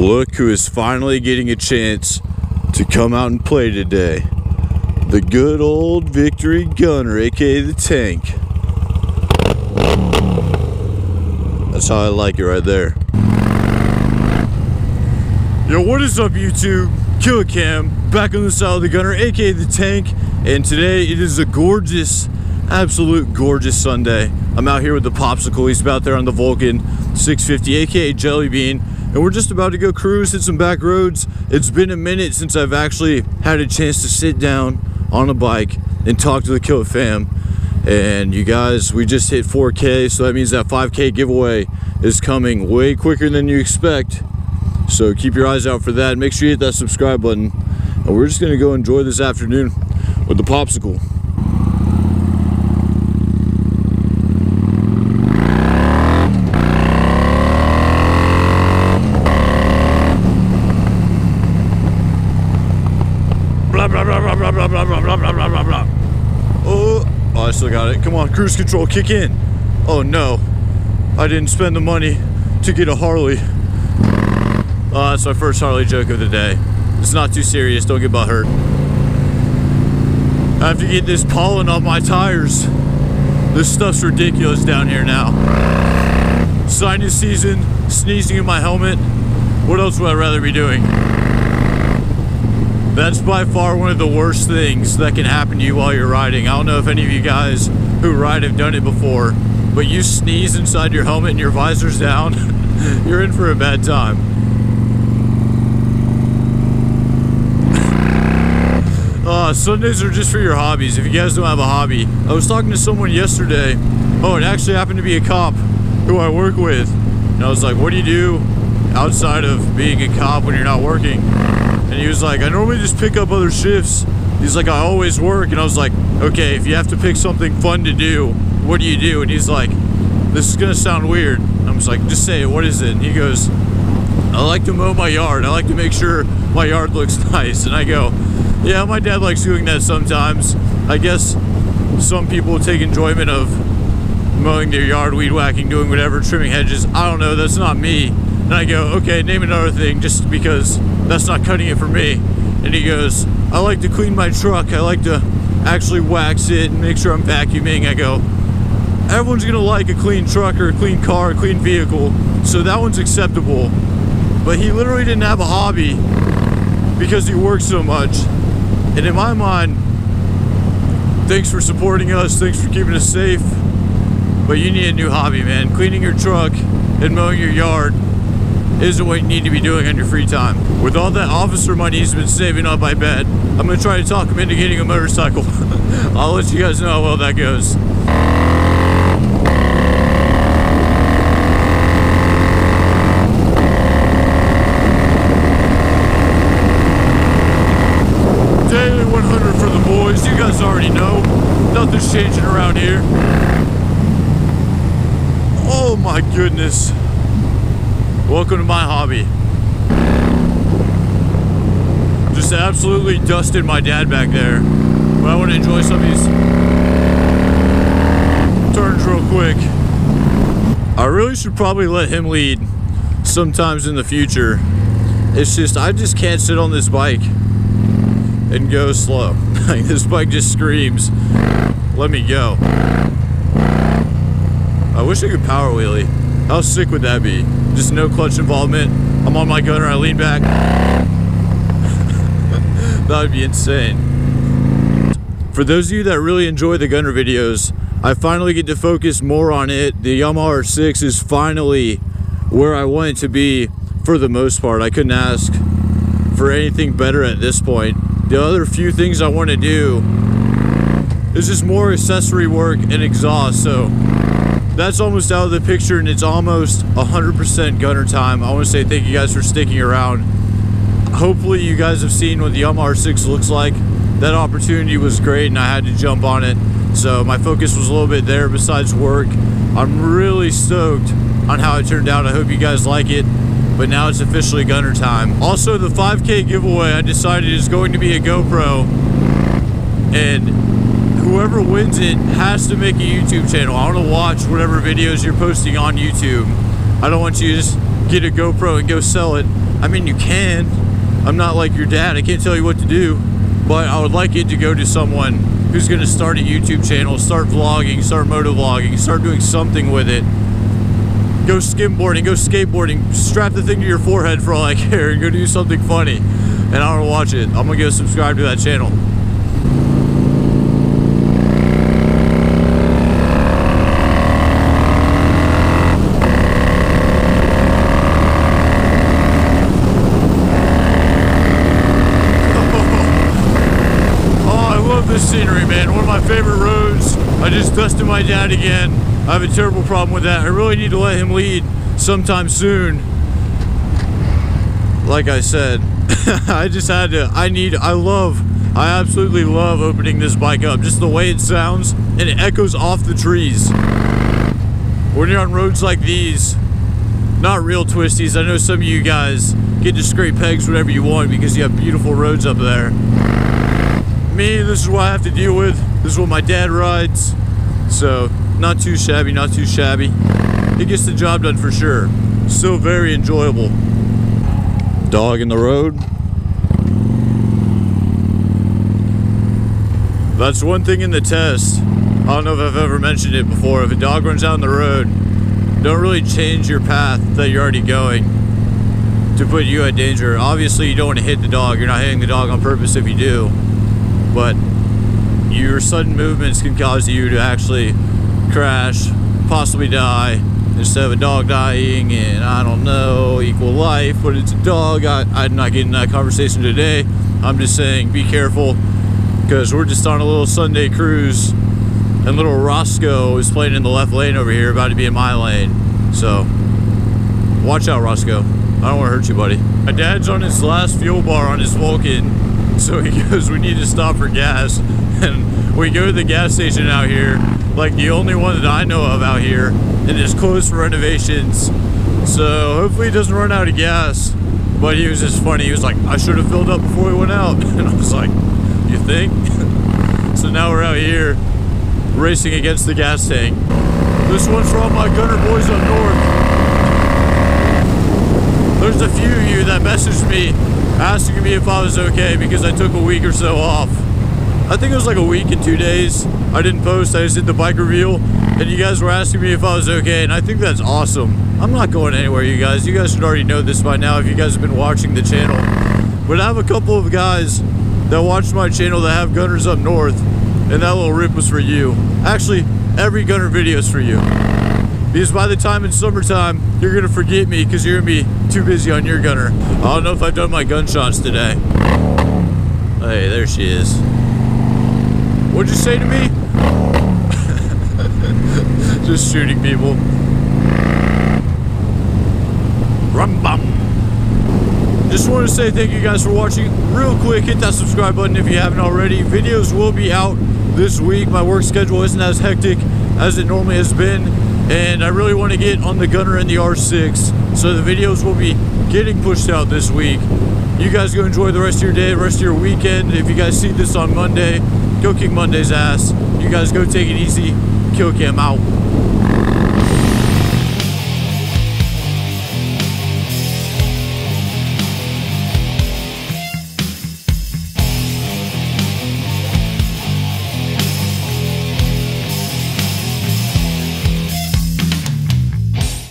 Look who is finally getting a chance to come out and play today. The good old Victory Gunner, aka the Tank. That's how I like it right there. Yo, what is up YouTube? Killer Cam, back on the side of the Gunner, aka the Tank. And today it is a gorgeous, absolute gorgeous Sunday. I'm out here with the Popsicle. He's out there on the Vulcan 650, aka Jelly Bean. And we're just about to go cruise, hit some back roads. It's been a minute since I've actually had a chance to sit down on a bike and talk to the Killer fam. And you guys, we just hit 4K, so that means that 5K giveaway is coming way quicker than you expect. So keep your eyes out for that. Make sure you hit that subscribe button. And we're just gonna go enjoy this afternoon with the Popsicle. Blah, blah, blah, blah, blah, blah, blah, blah, blah, blah, blah, blah. Oh, I still got it. Come on, cruise control, kick in. Oh no, I didn't spend the money to get a Harley. That's my first Harley joke of the day. It's not too serious, don't get butthurt. I have to get this pollen off my tires. This stuff's ridiculous down here now. Sinus season, sneezing in my helmet. What else would I rather be doing? That's by far one of the worst things that can happen to you while you're riding. I don't know if any of you guys who ride have done it before, but you sneeze inside your helmet and your visor's down, you're in for a bad time. Sundays are just for your hobbies. If you guys don't have a hobby, I was talking to someone yesterday. Oh, it actually happened to be a cop who I work with. And I was like, what do you do outside of being a cop when you're not working? And he was like, I normally just pick up other shifts. He's like, I always work. And I was like, okay, if you have to pick something fun to do, what do you do? And he's like, this is gonna sound weird. I'm just like, just say it, what is it? And he goes, I like to mow my yard. I like to make sure my yard looks nice. And I go, yeah, my dad likes doing that sometimes. I guess some people take enjoyment of mowing their yard, weed whacking, doing whatever, trimming hedges. I don't know, that's not me. And I go, okay, name another thing, just because that's not cutting it for me. And he goes, I like to clean my truck. I like to actually wax it and make sure I'm vacuuming. I go, everyone's gonna like a clean truck or a clean car, a clean vehicle, so that one's acceptable. But he literally didn't have a hobby because he works so much. And in my mind, thanks for supporting us, thanks for keeping us safe, but you need a new hobby, man. Cleaning your truck and mowing your yard isn't what you need to be doing on your free time. With all that officer money he's been saving up, I bet, I'm gonna try to talk him into getting a motorcycle. I'll let you guys know how well that goes. Daily 100 for the boys, you guys already know. Nothing's changing around here. Oh my goodness. Welcome to my hobby. Just absolutely dusted my dad back there. But I want to enjoy some of these turns real quick. I really should probably let him lead sometimes in the future. It's just, I just can't sit on this bike and go slow. Like, this bike just screams, let me go. I wish I could power wheelie. How sick would that be? Just no clutch involvement. I'm on my gunner, I lean back. That would be insane. For those of you that really enjoy the gunner videos, I finally get to focus more on it. The Yamaha R6 is finally where I want it to be for the most part. I couldn't ask for anything better at this point. The other few things I want to do is just more accessory work and exhaust, so that's almost out of the picture, and it's almost 100% gunner time. I want to say thank you guys for sticking around. Hopefully you guys have seen what the Yamaha R6 looks like. That opportunity was great and I had to jump on it, so my focus was a little bit there besides work. I'm really stoked on how it turned out. I hope you guys like it, but now it's officially gunner time. Also, the 5K giveaway I decided is going to be a GoPro, and whoever wins it has to make a YouTube channel. I want to watch whatever videos you're posting on YouTube. I don't want you to just get a GoPro and go sell it. I mean, you can. I'm not like your dad. I can't tell you what to do. But I would like it to go to someone who's going to start a YouTube channel, start vlogging, start motovlogging, start doing something with it. Go skimboarding, go skateboarding, strap the thing to your forehead for all I care, and go do something funny. And I want to watch it. I'm going to go subscribe to that channel. This scenery, man, one of my favorite roads. I just dusted my dad again. I have a terrible problem with that. I really need to let him lead sometime soon. Like I said, I just had to, I absolutely love opening this bike up. Just the way it sounds, and it echoes off the trees. When you're on roads like these, not real twisties, I know some of you guys get to scrape pegs whatever you want because you have beautiful roads up there. Me, this is what I have to deal with. This is what my dad rides. So, not too shabby, not too shabby. It gets the job done for sure. Still very enjoyable. Dog in the road. That's one thing in the test. I don't know if I've ever mentioned it before. If a dog runs down the road, don't really change your path that you're already going to put you at danger. Obviously, you don't want to hit the dog. You're not hitting the dog on purpose if you do. But your sudden movements can cause you to actually crash, possibly die, instead of a dog dying and, I don't know, equal life, but it's a dog. I'm not getting that conversation today. I'm just saying be careful, because we're just on a little Sunday cruise, and little Roscoe is playing in the left lane over here, about to be in my lane. So, watch out, Roscoe. I don't want to hurt you, buddy. My dad's on his last fuel bar on his Vulcan. So he goes, we need to stop for gas. And we go to the gas station out here, like the only one that I know of out here, and it's closed for renovations. So hopefully he doesn't run out of gas. But he was just funny. He was like, I should have filled up before we went out. And I was like, you think? So now we're out here racing against the gas tank. This one's for all my gunner boys up north. There's a few of you that messaged me asking me if I was okay because I took a week or so off. I think it was like a week and 2 days. I didn't post, I just did the bike reveal, and you guys were asking me if I was okay, and I think that's awesome. I'm not going anywhere, you guys. You guys should already know this by now if you guys have been watching the channel. But I have a couple of guys that watch my channel that have gunners up north, and that little rip was for you. Actually, every gunner video is for you. Because by the time it's summertime, you're going to forget me because you're going to be too busy on your gunner. I don't know if I've done my gunshots today. Hey, there she is. What'd you say to me? Just shooting people. Rum-bum. Just want to say thank you guys for watching. Real quick, hit that subscribe button if you haven't already. Videos will be out this week. My work schedule isn't as hectic as it normally has been, and I really want to get on the gunner and the R6, so the videos will be getting pushed out this week. You guys go enjoy the rest of your day, the rest of your weekend. If you guys see this on Monday, go kick Monday's ass. You guys go take it easy. Kill cam out.